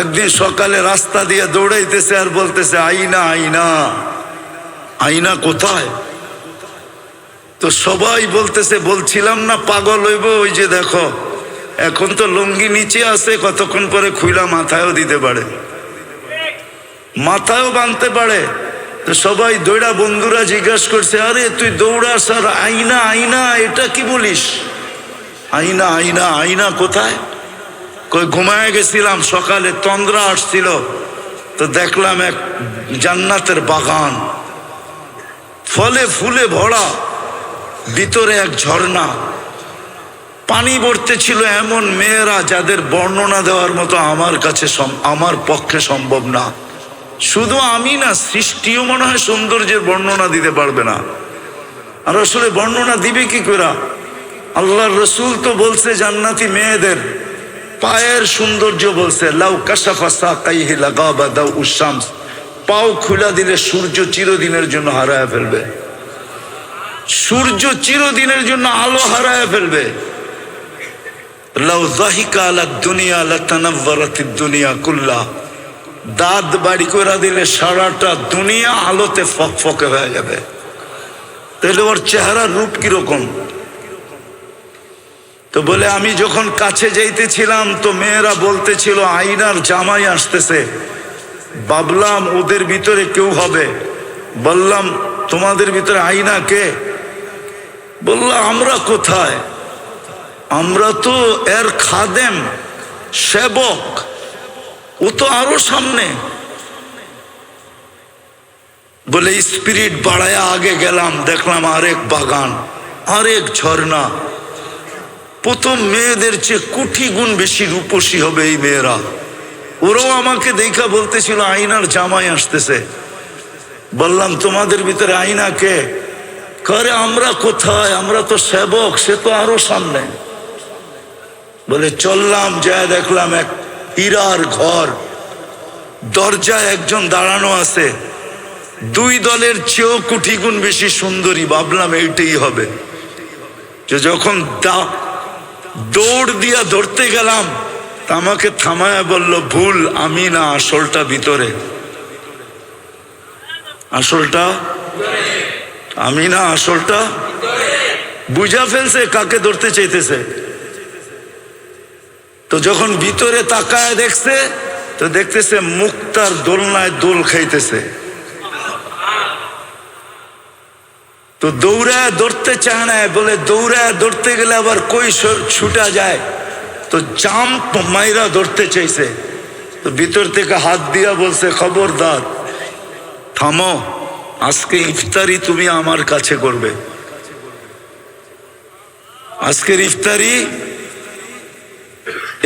একদিন সকালে রাস্তা দিয়ে দৌড়াইতেছে আর বলতেছে আইনা আইনা, আইনা কোথায়? তো সবাই বলতেছে বলছিলাম না পাগল হইব, ওই যে দেখো এখন তো লুঙ্গি নিচে আছে, কতক্ষণ পরে খুইলা মাথায়ও দিতে পারে, মাথায়ও বাঁধতে পারে। তো সবাই দৌড়া, বন্ধুরা জিজ্ঞাসা করছে আরে তুই দৌড়াস আর আইনা আইনা এটা কি বলিস? আইনা আইনা, আইনা কোথায়? কই ঘুমায় গেছিলাম, সকালে তন্দ্রা আসছিল তো দেখলাম এক জান্নাতের বাগান, ফলে ফুলে ভরা, ভিতরে এক ঝর্ণা, পানি ভরতে ছিল এমন মেয়েরা যাদের বর্ণনা দেওয়ার মতো আমার কাছে আমার পক্ষে সম্ভব না। শুধু আমি না, সৃষ্টিও মনে হয় সৌন্দর্যের বর্ণনা দিতে পারবে না। আর আসলে বর্ণনা দিবে কি করে? আল্লাহর রসুল তো বলছে জান্নাতি মেয়েদের পায়ের সৌন্দর্য বলছে, লাউ কাশাফা সাকাইহি লাগাবা দাউ উশামস, পাও খুলা দিলে সূর্য চিরদিনের জন্য হারায় ফেলবে, সূর্য চিরদিনের জন্য আলো হারায় ফেলবে। লাউ যাহিকা আলা দুনিয়া লাতানাওয়ারাতিদ দুনিয়া কুল্লা, দাঁত বাড়ি করে দিলে সারাটা দুনিয়া আলোতে ফকফকে হয়ে যাবে। তাহলে ওর চেহারার রূপ কিরকম? তো বলে আমি যখন কাছে যাইতেছিলাম তো মেয়েরা বলতেছিল আইনার জামাই আসতেছে, ভাবলাম ওদের ভিতরে কেউ হবে। বললাম তোমাদের ভিতরে আইনা কে? বললাম আমরা কোথায়, আমরা তো এর খাদেম, সেবক, ও তো আরো সামনে। বলে স্পিরিট বাড়ায় আগে গেলাম, দেখলাম আরেক বাগান, আরেক ঝর্ণা। প্রথম মেয়েদের চেয়ে কোটি গুণ বেশি রূপসী হবে এই মেয়েরা। ওরাও আমাকে দেখা বলতেছিল আইনার জামাই আসতেছে। বললাম তোমাদের ভিতরে আইনা কে? করে আমরা কোথায়, আমরা তো সেবক, সে তো আরো সামনে। বলে চললাম, যা দেখলাম এক হীরার ঘর, দরজায় একজন দাঁড়ানো আছে, দুই দলের চেয়েও কোটি গুণ বেশি সুন্দরী। ভাবলাম এইটাই হবে। যে যখন দৌড় দিয়া ধরতে গেলাম তা আমাকে থামায় বলল ভুল, আমি না, আসলটা ভিতরে, আসলটা আমি না, আসলটা। বুঝা ফেলছে কাকে ধরতে চাইতেছে। তো যখন ভিতরে তাকায় দেখছে তো দেখতেছে মুক্তার দোলনায় দোল খাইতেছে। তো দৌড়ায় ধরতে চায় না, বলে দৌড়ায় ধরতে গেলে আবার কই ছুটা যায়, তো জাম্প মাইরা ধরতে চাইছে। তো ভিতর থেকে হাত দিয়া বলছে খবরদার, থামো, আজকে ইফতারি তুমি আমার কাছে করবে, আজকের ইফতারি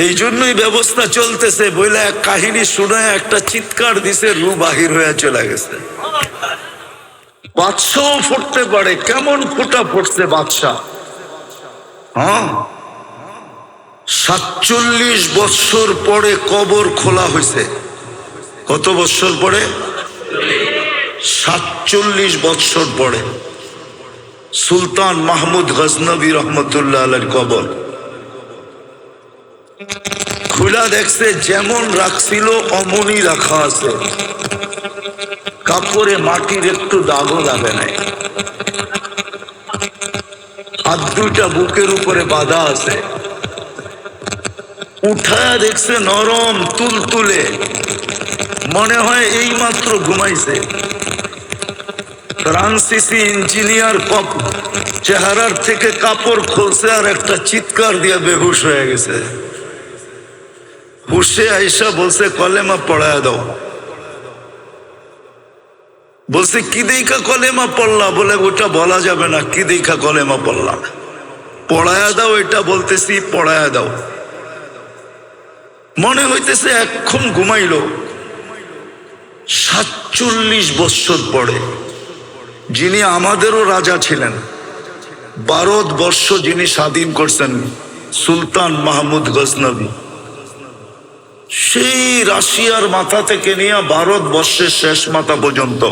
এই জন্যই ব্যবস্থা চলতেছে। বইলে এক কাহিনী শুনে একটা চিৎকার দিছে, রু বাহির হয়ে চলে গেছে। বাদশাহ ফুটতে পারে, কেমন ফুটা ফুটছে বাদশাহ। হ্যাঁ, 47 বৎসর পরে কবর খোলা হয়েছে। কত বৎসর পরে? 47 বৎসর পরে সুলতান মাহমুদ গজনবী রহমতুল্লাহ আলাইহির কবর খুলা দেখছে, যেমন রাখছিল অমনি রাখা আছে, কাপড়ে মাটির একটু দাগও লাগে নাই, হাত দুইটা বুকের উপরে বাঁধা আছে। উঠায় দেখছে নরম তুলতুলে, মনে হয় এই মাত্র ঘুমাইছে। ফ্রান্সিসি ইঞ্জিনিয়ার চেহারার থেকে কাপড় খুলছে আর একটা চিৎকার দিয়ে বেহুশ হয়ে গেছে। হুশে আইসা বলছে কলেমা পড়ায় দাও। বলছে কি দেখা কলেমা পড়লা? বলে ওটা বলা যাবে না, কি দেখা কলেমা পড়লাম, পড়ায়া দাও, এটা বলতেছি পড়ায়া দাও। মনে হইতেছে এখন ঘুমাইল। 47 বৎসর পরে যিনি আমাদেরও রাজা ছিলেন, ভারতবর্ষ যিনি স্বাধীন করছেন, সুলতান মাহমুদ গজনবী, সেই রাশিয়ার মাথা থেকে নিয়ে ভারতবর্ষের শেষ মাথা পর্যন্ত,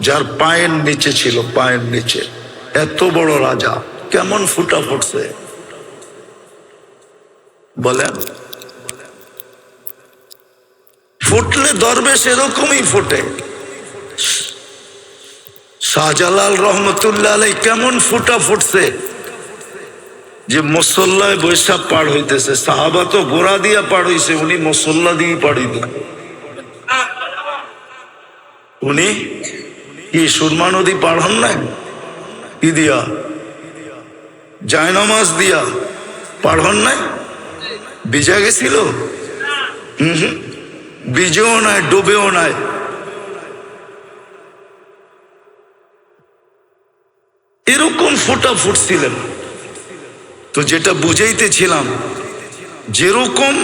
যার পায়ের নিচে ছিল, পায়ের নিচে এত বড় রাজা, কেমন ফুটা ফুটছে বলেন। ফুটলে দরবেশ এরকমই ফোটে। শাহজালাল রহমতুল্লাহ আলাই কেমন ফুটা ফুটছে যে মুসল্লায় বৈশাখ পার হইতেছে। সাহাবা তো গোড়া দিয়া পার হইছে, উনি মুসল্লা দিয়ে পাড়ি দিলেন। উনি কি সুরমা নদী পার হন নাই? কি দিয়া? জায়নামাজ দিয়া পার হন নাই? ভিজা গেছিল? ভিজেও নাই, ডুবেও নাই। এরকম ফোটা ফুটছিলেন। তো যেটা বুঝাইতেছিলাম, যেরকম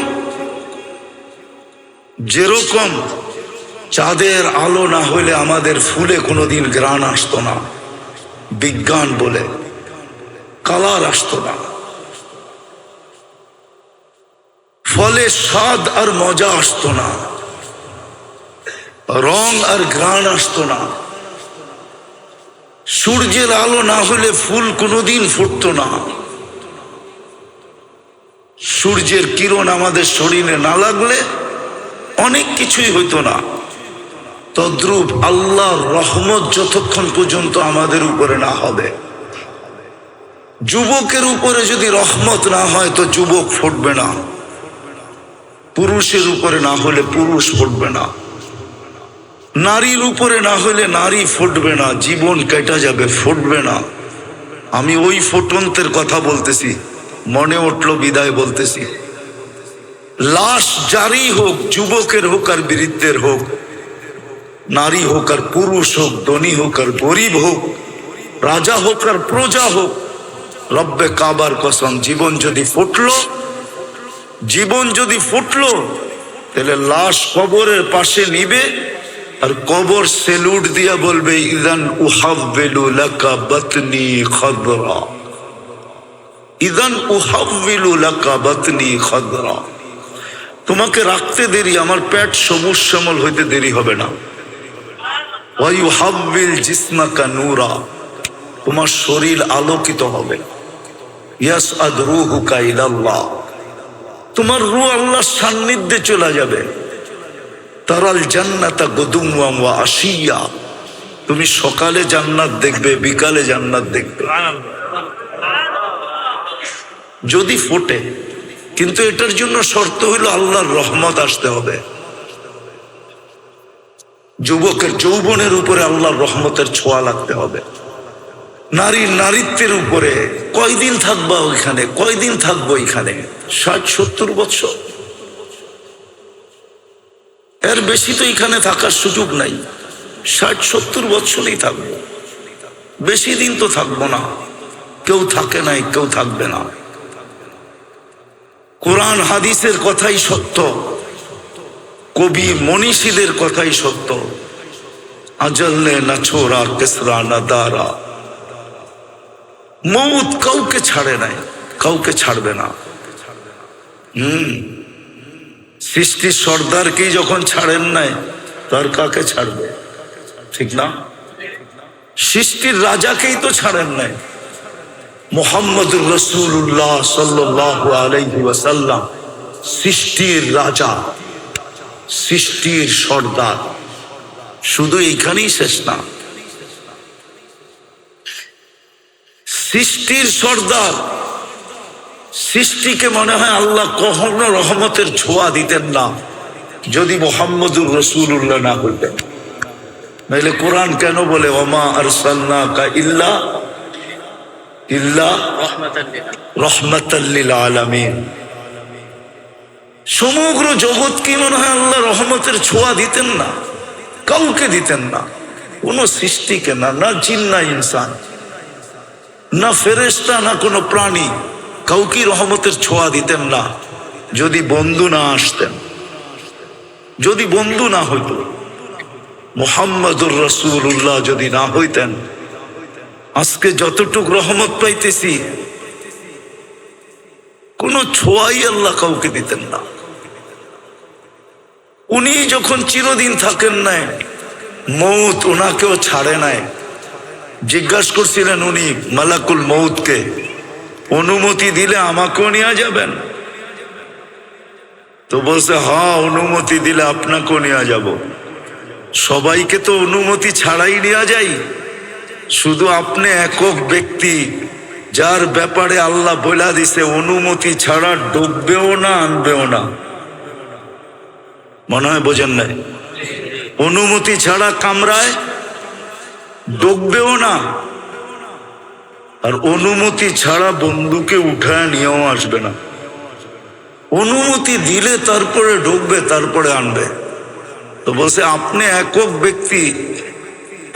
যেরকম চাঁদের আলো না হলে আমাদের ফুলে কোনোদিন ঘ্রাণ আসতো না, বিজ্ঞান বলে কালার আসতো না, ফলে স্বাদ আর মজা আসতো না, রং আর ঘ্রাণ আসতো না। সূর্যের আলো না হলে ফুল কোনোদিন ফুটতো না। সূর্যের কিরণ আমাদের শরীরে না লাগলে অনেক কিছুই হইতো না। তদ্রূপ আল্লাহর রহমত যতক্ষণ পর্যন্ত আমাদের উপরে না হবে, যুবকের উপরে যদি রহমত না হয় তো যুবক ফুটবে না, পুরুষের উপরে না হলে পুরুষ ফুটবে না, নারীর উপরে না হলে নারী ফুটবে না, জীবন কেটে যাবে, ফুটবে না। আমি ওই ফুটন্তের কথা বলতেছি, মনে উঠলো বিদায় বলতেছি। লাশ জারি হোক, যুবকের হোক আর বৃদ্ধের হোক, নারী হোক আর পুরুষ হোক, ধনী হোক আর গরিব হোক, রাজা হোক আর প্রজা হোক, রব্বে কাবার কসম, জীবন যদি ফুটলো তাহলে লাশ কবরের পাশে নিবে আর কবর সেলুট দিয়া বলবে, ইদান উহাব্বিলু লাকা বাতনি খাদরা, ইদান উহাব্বিলু লাকা বাতনি খাদরা। তোমাকে রাখতে দেরি, আমার পেট সবুজ শ্যামল হইতে দেরি হবে না। ওয়া ইউহাব্বিল জিসমাকা নূরা, তোমার শরীর আলোকিত হবে। ইয়াসআদ রূহুকা ইলাল্লাহ, তোমার রূহ আল্লাহর সান্নিধ্যে চলে যাবে। তারাল জান্নাতা গুদুওয়া ওয়া আশিয়া, তুমি সকালে জান্নাত দেখবে, বিকালে জান্নাত দেখবে যদি ফোটে। কিন্তু এটার জন্য শর্ত হইল আল্লাহর রহমত আসতে হবে। যুবকের যৌবনের উপরে আল্লাহর রহমতের ছোঁয়া লাগতে হবে। নারীর নারীত্বের উপরে কয়দিন থাকবা ওইখানে, কয়দিন থাকবো এখানে? 60-70 বছর, এর বেশি তো এখানে থাকার সুযোগ নাই। 60-70 বছরই থাকবো, বেশি দিন তো থাকবো না। কেউ থাকে নাই, কেউ থাকবে না। কোরআন হাদিসের কথাই সত্য, কবি মনীষীদের কথাই সত্য। আজল নে না ছোড়া কেসরা না দারা, মৌত কাউকে ছাড়ে নাই, কাউকে ছাড়বে না। সৃষ্টির সর্দারকেই যখন ছাড়েন নাই, তার কাকে ছাড়বে? ঠিক না? সৃষ্টির রাজাকেই তো ছাড়েন নাই। মুহাম্মদুর রাসূলুল্লাহ সাল্লাল্লাহু আলাইহি ওয়াসাল্লাম সৃষ্টির রাজা, সৃষ্টির সর্দার। শুধু এইখানেই শেষ না, সৃষ্টির সর্দার। সৃষ্টিকে মনে হয় আল্লাহ কখনো রহমতের ছোঁয়া দিতেন না যদি মুহাম্মদুর রাসূলুল্লাহ না হইতেন। নাইলে কোরআন কেন বলে ওমা আরসালনাকা ইল্লা রাহমাতাল লিল আলামিন? সমগ্র জগৎ কি মনে হয় আল্লাহ রহমতের ছোঁয়া দিতেন না? কাউকে দিতেন না, কোন সৃষ্টিকে না, না জিন না ইনসান, না ফেরেশতা, না কোনো প্রাণী, কাউকে রহমতের ছোঁয়া দিতেন না যদি বন্ধু না আসতেন, যদি বন্ধু না হইত। মুহাম্মদুর রাসূলুল্লাহ যদি না হইতেন, আজকে যতটুক রহমত পাইতেছি কোন ছোঁয়াই আল্লাহ কাউকে দিতেন না। উনি যখন চিরদিন থাকেন নাই, মৌত ওনাকেও ছাড়ে নাই। জিজ্ঞাসা করছিলেন উনি মালাকুল মৌতকে, অনুমতি দিলে আমাকেও নিয়ে যাবেন? তো বলছে হ্যাঁ, অনুমতি দিলে আপনাকেও নিয়ে যাব। সবাইকে তো অনুমতি ছাড়াই নেওয়া যায়, শুধু আপনি একক ব্যক্তি যার ব্যাপারে আল্লাহ বলে দিছে অনুমতি ছাড়া ডুববেও না, আনবেও না। মনে হয় বোঝেন নাই? অনুমতি ছাড়া কামরায় ডুববেও না, আর অনুমতি ছাড়া বন্ধুকে উঠায় নিয়েও আসবে না। অনুমতি দিলে তারপরে ঢুকবে, তারপরে আনবে। তো বলছে আপনি একক ব্যক্তি,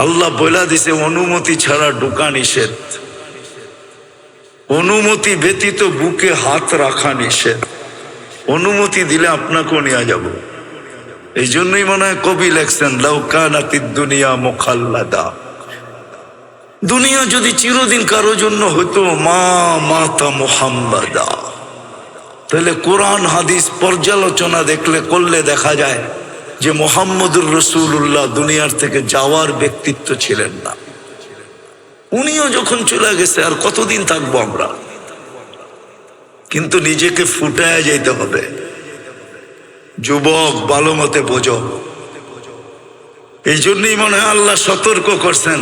আল্লাহ বলে দিছে অনুমতি ছাড়া ঢোকা নিষেধ, অনুমতি ব্যতীত বুকে হাত রাখা নিষেধ। অনুমতি দিলে আপনাকেও নিয়ে যাব। এই জন্যই মনে হয় কবি লেখছেন লাউ কানাতিদ দুনিয়া মুখাল্লাদা, দুনিয়া যদি চিরদিন কারো জন্য হতো মা মাতা মুহাম্মাদা। তাহলে কোরআন হাদিস পর্যালোচনা করলে দেখা যায় যে মুহাম্মদুর রাসূলুল্লাহ দুনিয়ার থেকে যাওয়ার ব্যক্তিত্ব ছিলেন না। উনিও যখন চলে গেছে আর কতদিন থাকবো আমরা? কিন্তু নিজেকে ফুটায় যেতে হবে। যুবক ভালো মতে বোঝো। এই জন্যই মনে হয় আল্লাহ সতর্ক করছেন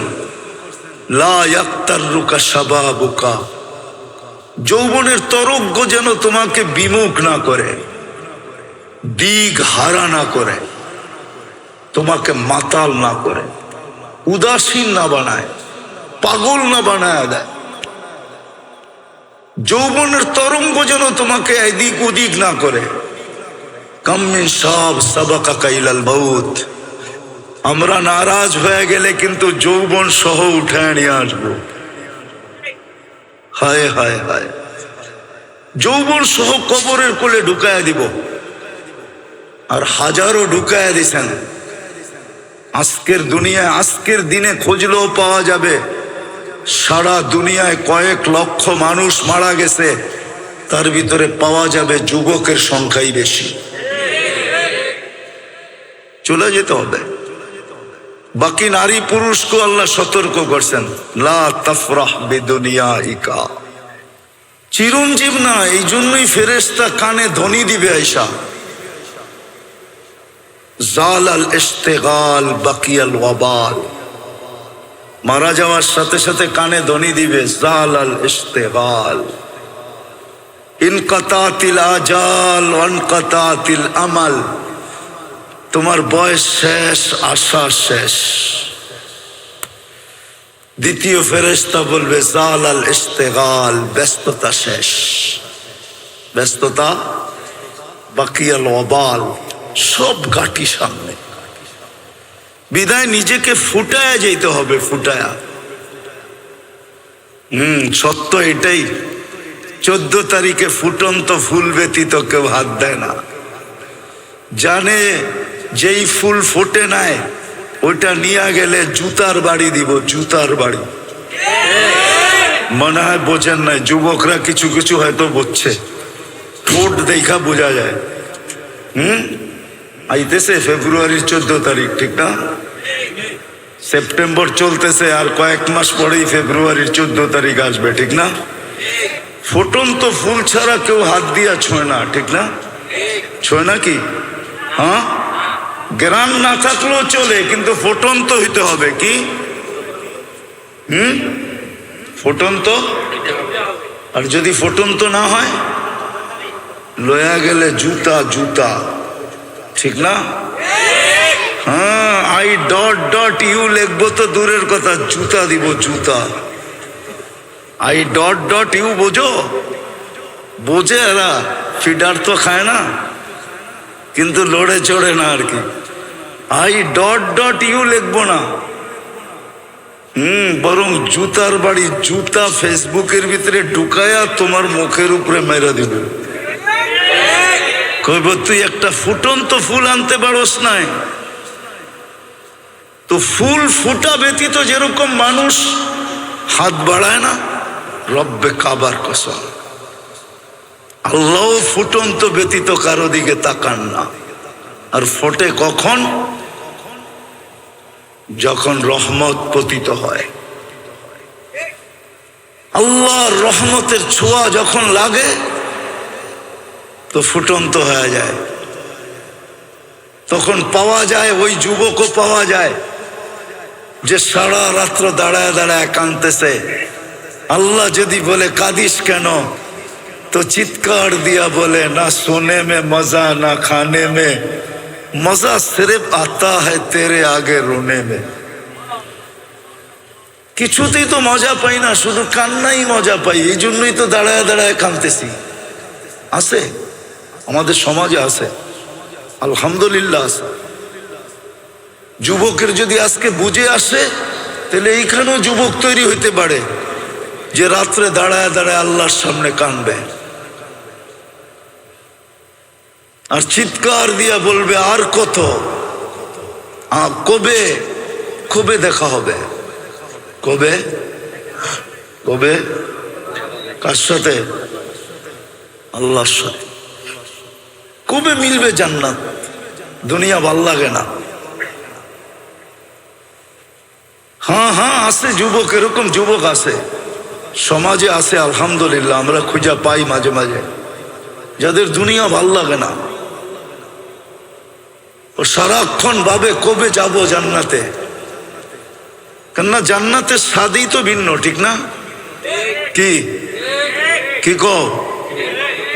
লা ইয়াক্তাররুকা শাবাবুকা, যৌবনের তরঙ্গ যেন তোমাকে বিমুখ না করে, দিক হারা না করে, তোমাকে মাতাল না করে, উদাসীন না বানায়, পাগল না বানায় দেয়। যৌবনের তরঙ্গ যেন তোমাকে এদিক ওদিক না করে। কাম মিন শাব সাবাকা ইলাল মাউত, আমরা নারাজ হয়ে গেলে কিন্তু যৌবন সহ উঠে নিয়ে আসবো। হায় হায় হায়, যৌবন সহ কবরের কোলে ঢুকায় দিব। আর হাজারো ঢুকায় দিছেন। আজকের দুনিয়ায়, আজকের দিনে খুঁজলেও পাওয়া যাবে সারা দুনিয়ায় কয়েক লক্ষ মানুষ মারা গেছে, তার ভিতরে পাওয়া যাবে যুবকের সংখ্যাই বেশি। চলে যেতে হবে। বাকি নারী পুরুষকে আল্লাহ সতর্ক করছেন লা তাফরাহ বিদুনিয়াইকা, চিরঞ্জীব না। এই জন্যই ফেরেশতা কানে ধ্বনি দিবে আয়েশা, জালাল ইশতিগাল বাকিয়াল ওয়াবাল, মারা যাওয়ার সাথে সাথে কানে ধ্বনি দিবে জালাল ইশতিগাল, ইনকাতাতিল আজাল ওয়ানকাতাতিল আমাল, তোমার বয়স শেষ, আশা শেষ। দ্বিতীয় ফেরেশতা বলবে জালাল ইশতিগাল, ব্যস্ততা শেষ, ব্যস্ততা, বাকিয়াল ওয়াবাল, সব গাটি সামনে। বিদায় নিজেকে ফুটায়া যেতে হবে, ফুটায়া। সত্য এটাই। 14 তারিখে ফুটন্ত ফুল ব্যতীত কেউ হাত দেয় না। জানে যেই ফুল ফোটে নাই ওইটা নিয়ে গেলে জুতার বাড়ি দিব, জুতার বাড়ি। মনে হয় বোঝেন নাই, যুবকরা কিছু কিছু হয়তো বুঝছে, ঠোঁট দেখা বোঝা যায়। আইতেছে ফেব্রুয়ারির 14 তারিখ, ঠিক না? সেপ্টেম্বর চলতেছে, আর কয়েক মাস পরেই ফেব্রুয়ারির 14 তারিখ আসবে, ঠিক না? ফুটন্ত ফুল ছাড়া কেউ হাত দিয়া ছোঁয় না, ঠিক না? ছোঁয় না কি? হ্যাঁ, গ্রাম না থাকলেও চলে, কিন্তু ফুটন্ত হইতে হবে। কি ফুটন্ত? আর যদি ফুটন্ত না হয়, লয়া গেলে জুতা, জুতা, ঠিক না? হ্যাঁ, আই ডট ডট ইউ লিখবো তো দূরের কথা, জুতা দিব, জুতা। আই ডট ডট ইউ বোঝো? বোঝে এরা, ফিডার তো খায় না, কিন্তু লড়ে চড়ে না আর কি। আই ডট ডট ইউ লিখবো না, বরং জুতার বাড়ি, জুতা ফেসবুকের ভিতরে ঢুকায়া তোমার মুখের উপরে মেরা দিব। কইব তুই একটা ফুটন্ত ফুল আনতে পারস নাই? তো ফুল ফুটা ব্যতীত যেরকম মানুষ হাত বাড়ায় না, রব্বে কাবার কসম আল্লাহ ফুটন্ত ব্যতীত কারো দিকে তাকান না। আর ফোটে কখন? যখন রহমত পতিত হয়। আল্লাহর রহমতের ছোঁয়া যখন লাগে তো ফুটন্ত হয়ে যায়। তখন পাওয়া যায়, ওই যুবকও পাওয়া যায় যে সারা রাত্র দাঁড়ায় দাঁড়ায় কাঁদতেছে। আল্লাহ যদি বলে কাঁদিস কেন, তো চিৎকার দিয়া বলে না সোনে মে মজা না খানে মে মজা, সির্ফ আতা হ্যায় তেরে আগে রোনে মে। কিছুতেই তো মজা পাই না, শুধু কান্নাই মজা পাই, এই জন্যই তো দাঁড়ায় দাঁড়ায় কাঁদতেছি। আছে আমাদের সমাজে, আছে আলহামদুলিল্লাহ আছে। যুবকের যদি আজকে বুঝে আসে, তাহলে এইখানেও যুবক তৈরি হইতে পারে যে রাত্রে দাঁড়ায় দাঁড়ায় আল্লাহর সামনে কাঁদবে আর চিৎকার দিয়া বলবে আর কত, কবে কবে দেখা হবে, কবে কবে, কার সাথে? আল্লাহর সাথে। কবে মিলবে জান্নাত? দুনিয়া ভাল লাগে না। হ্যাঁ হ্যাঁ আছে যুবক, এরকম যুবক আছে সমাজে, আছে আলহামদুলিল্লাহ, আমরা খুঁজে পাই মাঝে মাঝে, যাদের দুনিয়া ভাল লাগে না। ও সারাক্ষণ ভাবে কবে যাব জান্নাতে, কেননা জান্নাতের স্বাদই তো ভিন্ন, ঠিক না? কি কি কও?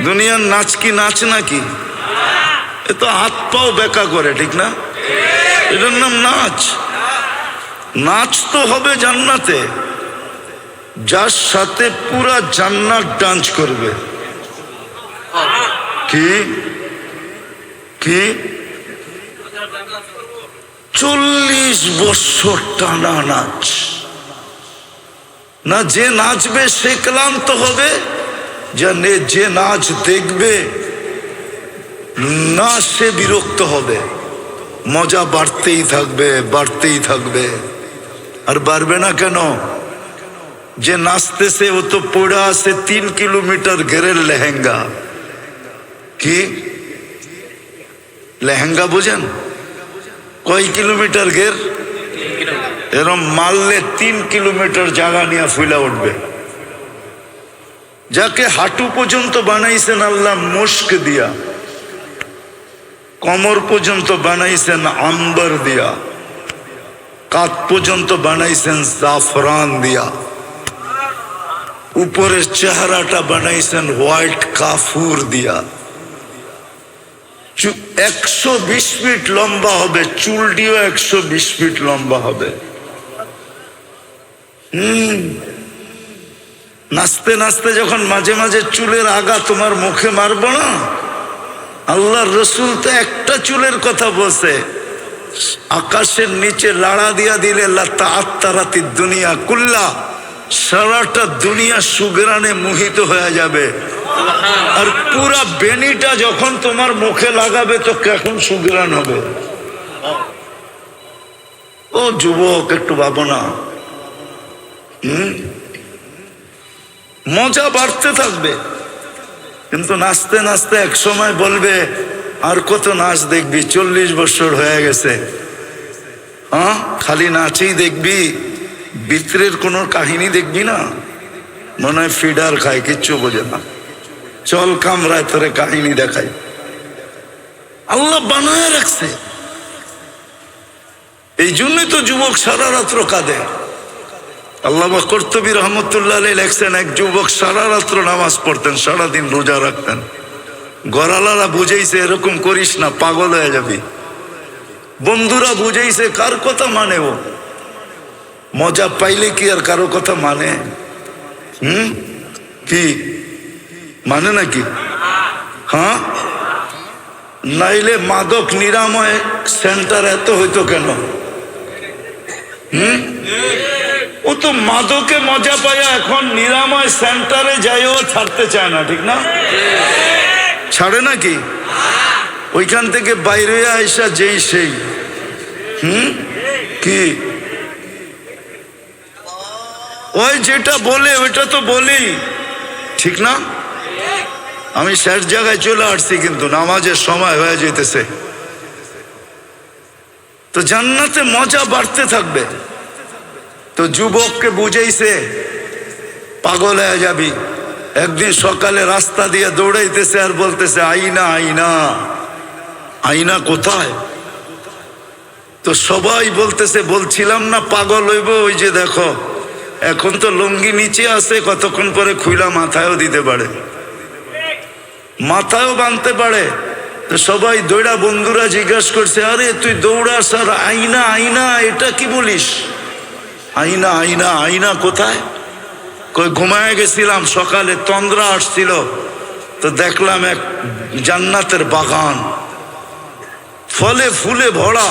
দুনিয়ার নাচ কি নাচ নাকি? এ তো হাত পাও বেকা করে, ঠিক না? এটার নাম নাচ। নাচ তো হবে জান্নাতে, যার সাথে পুরা জান্নাত ডান্স করবে। কি কি 40 বছর টানা নাচ না, যে নাচবে সে ক্লান্ত হবে, যে নাচ দেখবে না সে বিরক্ত হবে। মজা বাড়তেই থাকবে, বাড়তেই থাকবে। আর বাড়বে না কেন? যে নাচতেছে ও তো পড়ে আছে 3 কিলোমিটার ঘেরের লেহেঙ্গা। কি লেহেঙ্গা বোঝেন? কয় কিলোমিটার ঘের? এরম মারলে 3 কিলোমিটার জায়গা নিয়ে ফুলা উঠবে। যাকে হাঁটু পর্যন্ত বানাইছেন আল্লাহ মুস্ক দিয়া, কমর পর্যন্ত বানাইছেন আম্বার দিয়া, কাঁধ পর্যন্ত বানাইছেন জাফরান দিয়া, উপরের চেহারাটা বানাইছেন হোয়াইট কাফুর দিয়া। 120 ফিট লম্বা হবে, চুলটিও 120 ফিট লম্বা হবে। নাচতে নাচতে যখন মাঝে মাঝে চুলের আগা তোমার মুখে মারবো না, আল্লাহর রসুল তো একটা চুলের কথা বলছে, আকাশের নিচে লাড়া দিয়া দিলে লাতাআত্তারাতি দুনিয়া কুল্লা, সারাটা দুনিয়া সুগ্রানে মোহিত হয়ে যাবে। আর পুরা বেনিটা যখন তোমার মুখে লাগাবে তো কখন সুগ্রান হবে। ও যুবক একটু ভাবো না। মজা বাড়তে থাকবে, কিন্তু নাচতে নাচতে এক সময় বলবে আর কত নাচ দেখবি, 40 বছর হয়ে গেছে। হ্যাঁ, খালি নাচেই দেখবি, ভিতরের কোনো কাহিনী দেখবি না। মনে হয় ফিডার খায়, কিচ্ছু বোঝে না। চল কামরায় তোরে কাহিনী দেখাই। আল্লাহ বানায় রাখছে, এই জন্যই তো যুবক সারা রাত্র কাঁদে। আল্লামা কর্তুবী রহমতুল্লাহ আলাইহি লেখছেন, এক যুবক সারা রাত্র নামাজ পড়তেন, সারাদিন রোজা রাখতেন। গড়ালারা বুঝাইছে এরকম করিস না, পাগল হয়ে যাবি। বন্ধুরা বুঝাইছে, কার কথা মানে ও? মজা পাইলে কি আর কারো কথা মানে? কি মানে নাকি? হ্যাঁ, নাইলে মাদক নিরাময় সেন্টার এত হইতো কেন? ও তো মাদকে মজা পায়, এখন নিরাময় সেন্টারে যাইও ছাড়তে চায় না, ঠিক না? ছাড়ে নাকি? ওইখান থেকে বাইরে আইসা যেই সেই কি ওই যেটা বলে ওইটা তো বলি, ঠিক না? আমি শেষ জায়গায় চলে আসছি, কিন্তু নামাজের সময় হয়ে যেতেছে। তো জান্নাতে মজা বাড়তে থাকবে। তো যুবককে বুঝাইছে পাগল হয়ে যাবি। একদিন সকালে রাস্তা দিয়ে দৌড়াইতেছে আর বলতেছে আইনা আইনা। আইনা কোথায়? তো সবাই বলতেছে, বলছিলাম না পাগল হইব, ওই যে দেখো এখন তো লুঙ্গি নিচে আছে, কতক্ষণ পরে খুইলা মাথায়ও দিতে পারে, মাথায়ও বাঁধতে পারে। তো সবাই দৌড়া বন্ধুরা জিজ্ঞাসা করছে, আরে তুই দৌড়াস আর আইনা আইনা এটা কি বলিস? আইনা আইনা আইনা কোথায়? কই ঘুমায় গেছিলাম, সকালে তন্দ্রা আসছিল, তো দেখলাম এক জান্নাতের বাগান, ফলে ফুলে ভরা,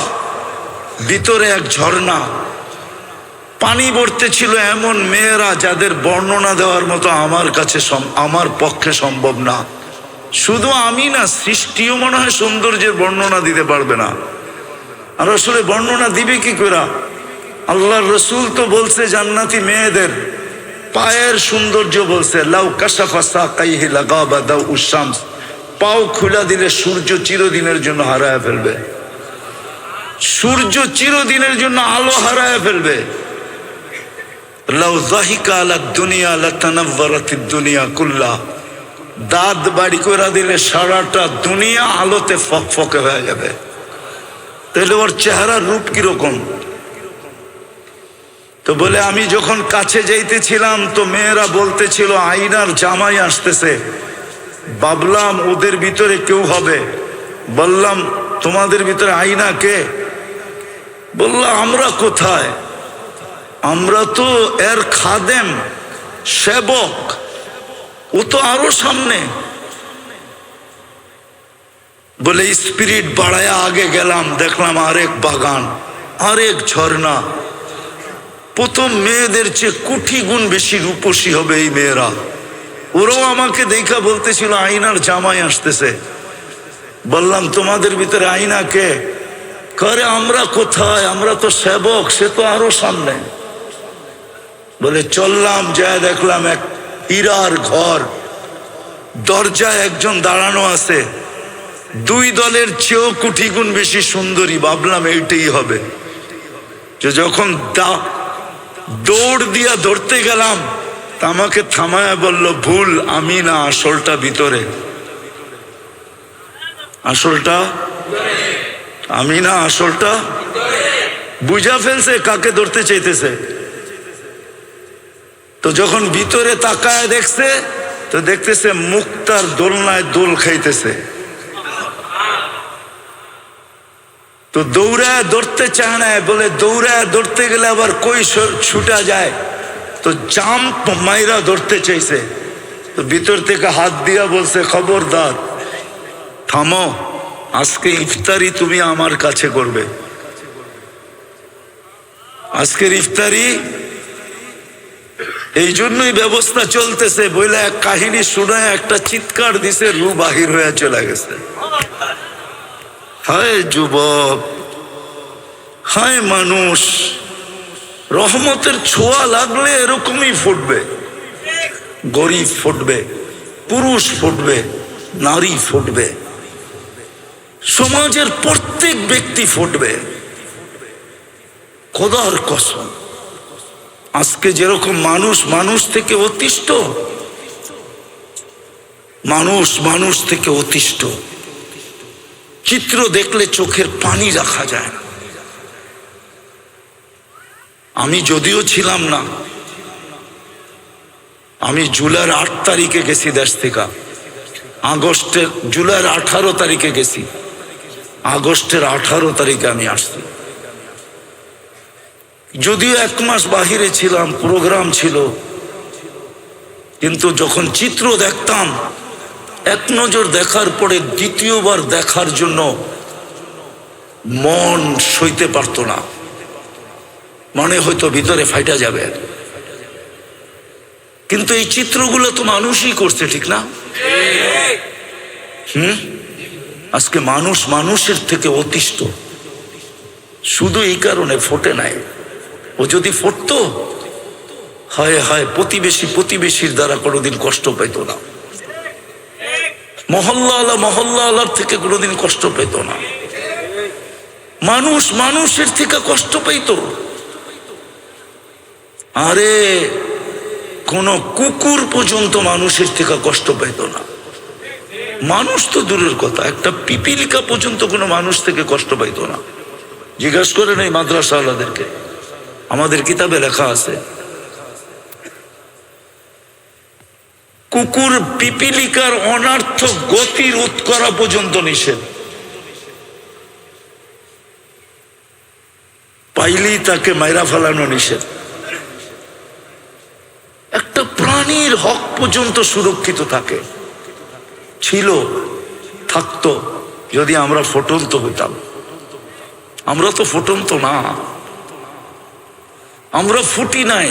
ভিতরে এক ঝর্ণা, পানি ভরতে ছিল এমন মেয়েরা যাদের বর্ণনা দেওয়ার মতো আমার পক্ষে সম্ভব না। শুধু আমি না, সৃষ্টিও মনে হয় সৌন্দর্যের বর্ণনা দিতে পারবে না। আর আসলে বর্ণনা দিবে কি করে? আল্লাহর রসুল তো বলছে জান্নাতি মেয়েদের পায়ের সৌন্দর্য বলছে, লাউ কাশাফা সাকাইহি লাগাবা দাউ উশামস, পাও খুলে দিলে সূর্য চিরদিনের জন্য হারায় ফেলবে, সূর্য চিরদিনের জন্য আলো হারায় ফেলবে। লাউ যাহিকা আলা দুনিয়া লাতানাওয়ারাতিদ দুনিয়া কুল্লা, দাঁত বাড়ি করে দিলে সারাটা দুনিয়া আলোতে ফকফকে হয়ে যাবে। তাহলে ওর চেহারার রূপ কিরকম? তো বলে আমি যখন কাছে যাইতেছিলাম তো মেয়েরা বলতেছিল আইনার জামাই আসতেছে, ভাবলাম ওদের ভিতরে কেউ হবে। বললাম তোমাদের ভিতরে আইনা কে? বললাম আমরা কোথায়, আমরা তো এর খাদেম, সেবক, ও তো আরো সামনে। বলে স্পিরিট বাড়ায়া আগে গেলাম, দেখলাম আরেক বাগান, আরেক ঝর্ণা। প্রথম মেয়েদের চেয়ে কোটি গুণ বেশি রূপসী হবে এই মেয়েরা। ওরাও আমাকে দেখা বলতেছিল আইনার জামাই আসতেছে। বললাম তোমাদের ভিতরে আইনা কে? করে আমরা কোথায়, আমরা তো সেবক, সে তো আরো সামনে। বলে চললাম, যা দেখলাম এক হীরার ঘর, দরজায় একজন দাঁড়ানো আছে, দুই দলের চেয়েও কোটি গুণ বেশি সুন্দরী। ভাবলাম এইটাই হবে। যে যখন দৌড় দিয়া ধরতে গেলাম, তা আমাকে থামায় বলল, ভুল, আমি না, আসলটা ভিতরে, আসলটা আমি না, আসলটা। বুঝা ফেলছে কাকে ধরতে চাইতেছে। তো যখন ভিতরে তাকায় দেখছে, তো দেখতেছে মুক্তার দোলনায় দোল খাইতেছে। তো দৌড়ায় ধরতে চায় না, বলে দৌড়ায় ধরতে গেলে আবার কই ছুটা যায়, তো জাম্প মাইরা ধরতে চাইছে। তো ভিতর থেকে হাত দিয়া বলছে, খবরদার, থামো, আজকে ইফতারি তুমি আমার কাছে করবে, আজকের ইফতারি এই জন্যই ব্যবস্থা চলতেছে। বইলে এক কাহিনী শোনায় একটা চিৎকার দিছে, রু বাহির হয়ে চলে গেছে। হায় যুবক, হায় মানুষ, রহমতের ছোঁয়া লাগলে এরকমই ফুটবে। গরিব ফুটবে, পুরুষ ফুটবে, নারী ফুটবে, সমাজের প্রত্যেক ব্যক্তি ফুটবে। খোদার কসম, আজকে যেরকম মানুষ থেকে অতিষ্ঠ, মানুষ থেকে অতিষ্ঠ, চিত্র দেখলে চোখের পানি রাখা যায় না। আমি যদিও ছিলাম না, আমি জুলাইয়ের 8 তারিখে গেছি দেশ থেকে, জুলাইয়ের 18 তারিখে গেছি, আগস্টের 18 তারিখে আমি আসছি। যদিও 1 মাস বাহিরে ছিলাম, প্রোগ্রাম ছিল, কিন্তু যখন চিত্র দেখতাম, এক নজর দেখার পরে দ্বিতীয়বার দেখার জন্য মন সইতে পারত না, মনে হয়তো ভিতরে ফাইটা যাবে। কিন্তু এই চিত্রগুলো তো মানুষই করছে, ঠিক না? আজকে মানুষের থেকে অতিষ্ঠ, শুধু এই কারণে ফোটে নাই। ও যদি ফুটতো, হায় প্রতিবেশীর দ্বারা কোনোদিন কষ্ট পেত না, মহল্লাওয়ালার থেকে কোনোদিন কষ্ট পেত না, মানুষের থেকে কষ্ট পেত। আরে কোন কুকুর পর্যন্ত মানুষের থেকে কষ্ট পেত না। মানুষ তো দূরের কথা, একটা পিপিলিকা পর্যন্ত কোনো মানুষ থেকে কষ্ট পাইত না। জিজ্ঞাসা করেন এই মাদ্রাসাওয়ালাদেরকে, আমাদের কিতাবে লেখা আছে কুকুর পিপিলিকার অনার্থক গতি রোধ করা পর্যন্ত নিষেধ, পাইলেই তাকে মাইরা ফেলানো নিষেধ। একটা প্রাণীর হক পর্যন্ত সুরক্ষিত থাকে, ছিল, থাকতো যদি আমরা ফুটন্ত হইতাম। আমরা তো ফুটন্ত না, আমরা ফুটি নাই,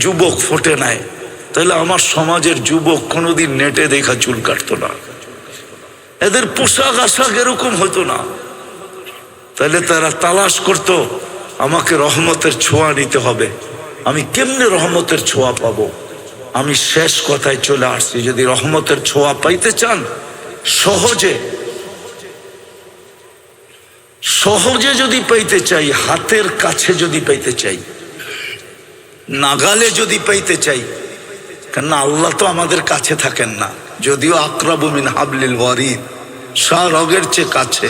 যুবক ফোটে নাই, তাহলে আমার সমাজের যুবক কোনোদিন নেটে দেখা চুল কাটতো না, এদের পোশাক আশাক এরকম হতো না। তাহলে তারা তালাশ করত আমাকে রহমতের ছোঁয়া নিতে হবে, আমি কেমনে রহমতের ছোঁয়া পাবো? আমি শেষ কথায় চলে আসছি, যদি রহমতের ছোঁয়া পাইতে চান সহজে সহজে যদি পাইতে চাই, হাতের কাছে যদি পাইতে চাই, নাগালে যদি পাইতে চাই, কেননা আল্লাহ তো আমাদের কাছে থাকেন না, যদিও আকরাবু মিন হাবলিল ওয়ারিদ, রগের চেয়ে কাছে,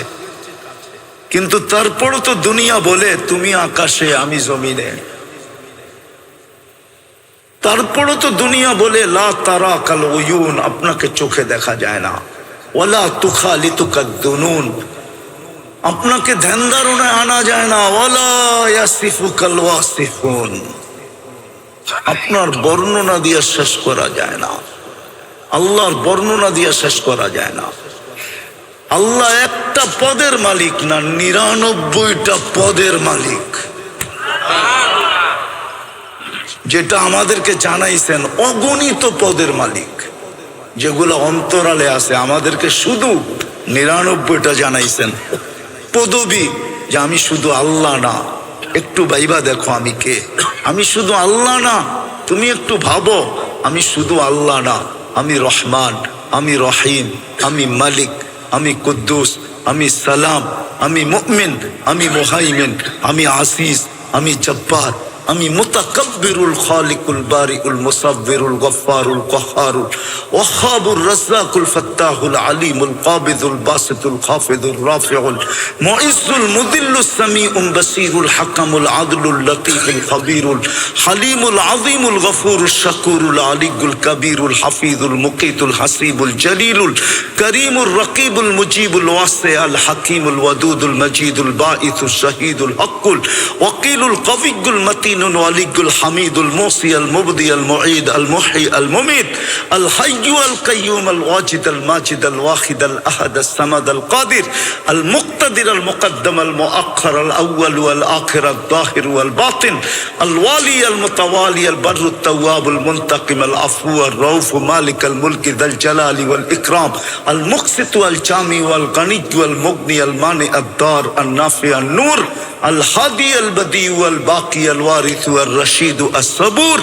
কিন্তু তারপরও তো দুনিয়া বলে তুমি আকাশে আমি জমিনে, তারপরও তো দুনিয়া বলে লা তারা কাল উয়ুন, আপনাকে চোখে দেখা যায় না, ওয়ালা তুখালিতুকাদ দুনুন, আপনাকে ধ্যান ধারণায় আনা যায় না, ওয়ালা ইয়াসিফুকাল ওয়াসিফুন, আপনার বর্ণনা দিয়ে শেষ করা যায় না, আল্লাহর বর্ণনা দিয়ে শেষ করা যায় না। আল্লাহ একটা পদের মালিক না, 99টা পদের মালিক, যেটা আমাদেরকে জানাইছেন, অগণিত পদের মালিক, যেগুলো অন্তরালে আছে, আমাদেরকে শুধু 99টা জানাইছেন। পদবী যে আমি শুধু আল্লাহ না, একটু ভাইবা দেখো আমি কে, আমি শুধু আল্লাহ না, তুমি একটু ভাবো আমি শুধু আল্লাহ না, আমি রহমান, আমি রহিম, আমি মালিক, আমি কুদ্দুস, আমি সালাম, আমি মুমিন, আমি মুহাইমিন, আমি আসিস, আমি জব্বার, আমি মুতাকাব্বিরুল খালিকুল বারিউল মুসাব্বিরুল গফফারুল কহ্হারুল ওয়াহ্হাবুর রাজ্জাকুল ফাত্তাহুল আলিমুল কাবিদুল বাসিতুল খাফিদুর রাফিউল মুইজ্জুল মুদিল্লুস সামিউল বাসিরুল হাকামুল আদলুল লতীফুল খবীরুল হালিমুল আযীমুল গফুরুশ শাকুরুল আলিয়ুল কবীরুল হাফিজুল মুকিতুল হাসিবুল জলিলুল করিমুর রকিবুল মুজিবুল ওয়াসিউল হাকিমুল ওয়াদুদুল মজিদুল বাঈসুশ শাহীদুল হকুল ওয়াকিলুল কবিয়্যুল মতিন الولي الحميد الموصي المبدي المعيد المحيي المميت الحي القيوم الواجد الماجد الواحد الأحد الصمد القادر المقتدر المقدم المؤخر الأول والآخر الظاهر والباطن الوالي المتوالي البر التواب المنتقم العفو الرؤوف مالك الملك ذا الجلال والإكرام المقسط والجامع والغني والمغني المانع الدار النافع النور الهادي البديع والباقي الوارث والرشيد الصبور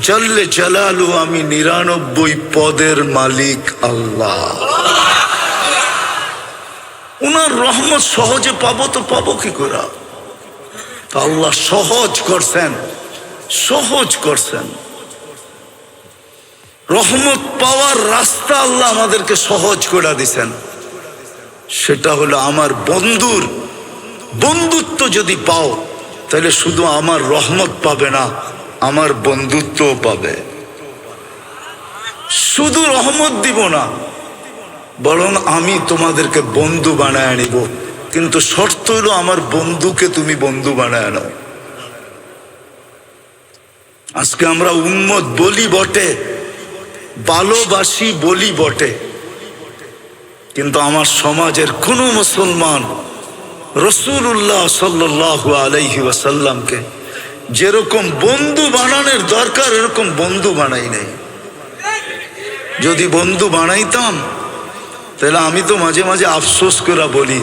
জল্লে জালালু, আমি 99 পদের মালিক আল্লাহ। উনার রহমত সহজে পাবো তো পাবো কি করে? আল্লাহ সহজ করছেন, সহজ করছেন। রহমত পাওয়ার রাস্তা আল্লাহ আমাদেরকে সহজ করে দিছেন, সেটা হলো আমার বন্ধুর বন্ধুত্ব যদি পাও, তাহলে শুধু আমার রহমত পাবে না, আমার বন্ধুত্বও পাবে। শুধু রহমত দিব না, বরং আমি তোমাদেরকে বন্ধু বানায় নিব, কিন্তু শর্ত হলো আমার বন্ধুকে তুমি বন্ধু বানায় নাও। আজকে আমরা উম্মত বলি বটে, ভালোবাসি বলি বটে, কিন্তু আমার সমাজের কোনো মুসলমান রাসূলুল্লাহ সাল্লাল্লাহু আলাইহি ওয়াসাল্লামকে যেরকম বন্ধু বানানোর দরকার এরকম বন্ধু বানাই নাই। যদি বন্ধু বানাইতাম তাহলে আমি তো মাঝে মাঝে আফসোস করে বলি,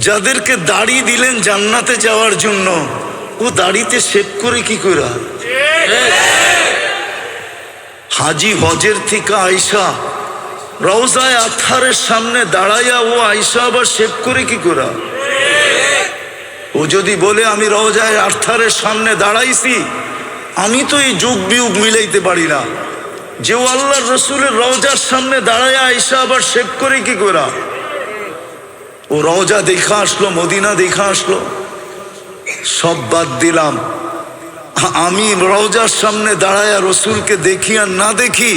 যাদেরকে দাড়ি দিলেন জান্নাতে যাওয়ার জন্য, ও দাড়িতে শেভ করে কি করে? হাজি হজের থেকে আইসা রওজায়ে আতহারের সামনে দাঁড়াইয়া ও আইসা আবার শেভ করে কি করে? ও যদি বলে আমি রওজায়ে আতহারের সামনে দাঁড়াইছি, আমি তো এই যুগ বিয়োগ মিলাইতে পারি না যে ও আল্লাহর রসুলের রওজার সামনে দাঁড়াইয়া আইসা আবার শেভ করে কি করে? ও রওজা দেখা আসলো, মদিনা দেখা আসলো, সব বাদ দিলাম। আমি রওজার সামনে দাঁড়ায়া রসুলকে দেখি আর না দেখি,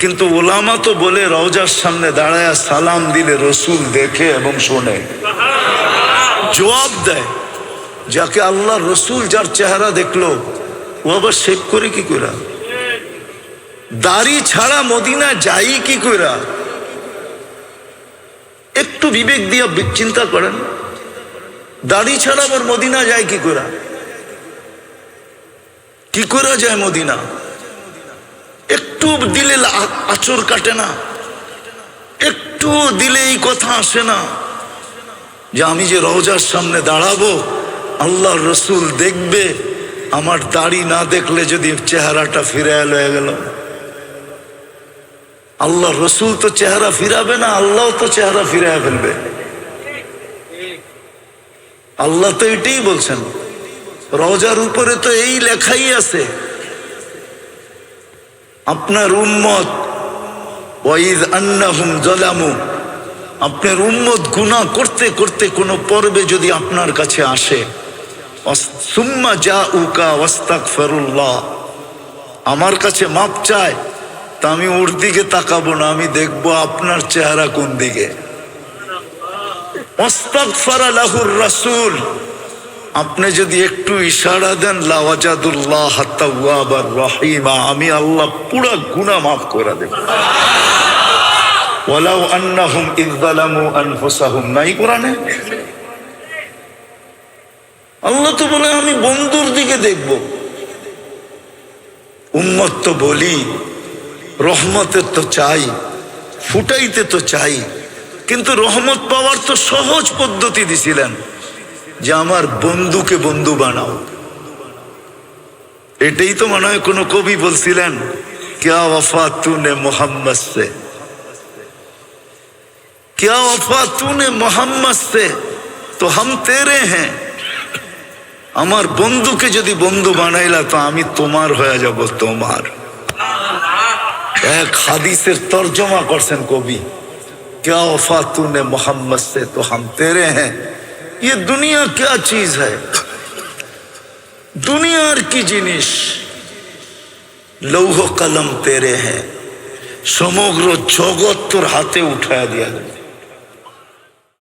কিন্তু ওলামা তো বলে রওজার সামনে দাঁড়ায়া সালাম দিলে রসুল দেখে এবং শোনে, জবাব দেয়। যাকে আল্লাহ রসুল যার চেহারা দেখলো ও আবার শেভ করে কি করে? দাড়ি ছাড়া মদিনা যাই কি করে? একটু বিবেক দিয়ে চিন্তা করেন, দাড়ি ছাড়া আবার মদিনা যায় কি করে? কি করে যায় মদিনা? একটু দিলে আঁচড় কাটে না? একটু দিলে এই কথা আসে না যে আমি যে রওজার সামনে দাঁড়াবো, আল্লাহ রসুল দেখবে, আমার দাড়ি না দেখলে যদি চেহারাটা ফিরে লয়ে গেল? আল্লাহ রসুল তো চেহারা ফিরাবে না, আল্লাহ তো চেহারা ফিরে ফেলবে। আল্লাহ তো এটাই বলছেন, রওজার উপরে তো এই লেখাই আছে, আপনার উম্মত ওয়াইদ আন্নাহুম জালামু, আপনার উম্মত গুনাহ করতে করতে কোনো পর্বে যদি আপনার কাছে আসে, সুম্মা জাউকা ওয়াস্তাগফিরুল্লাহ, আমার কাছে মাপ চায়, তা আমি ওর দিকে তাকাবো না, আমি দেখবো আপনার চেহারা কোন দিকে। ওয়াস্তাগফারা লাহুর রাসূল, আপনি যদি একটু ইশারা দেন, লাওয়াজাদুল্লাহ তাওয়াবার রহিমা, আমি আল্লাহ পুরো গুনাহ মাফ করে দেব। ওয়ালাউ আন্নাহুম ইয যালামু আনফুসাহুম, নাই কোরআনে? আল্লাহ তো বলে আমি বন্ধুর দিকে দেখব। উম্মত তো বলি রহমতের তো চাই, ফুটাইতে তো চাই, কিন্তু রহমত পাওয়ার তো সহজ পদ্ধতি দিছিলেন যে আমার বন্ধুকে বন্ধু বানাও। এটাই তো মনে হয় কোনো কবি বলছিলেন, ক্যা ওয়াফা তুনে মোহাম্মদ সে, ক্যা ওয়াফা তুনে মোহাম্মদ সে তো হাম তেরে হ্যাঁ। আমার বন্ধুকে যদি বন্ধু বানাইলা তো আমি তোমার হয়ে যাব, তোমার। এক হাদিসের তর্জমা করছেন কবি, क्या वफा तूने मोहम्मद से तो हम तेरे हैं। ये दुनिया क्या चीज है? दुनियार की जिनिस, लौह कलम तेरे हैं, समग्र जगत तोर हाथे उठाया दिया गया।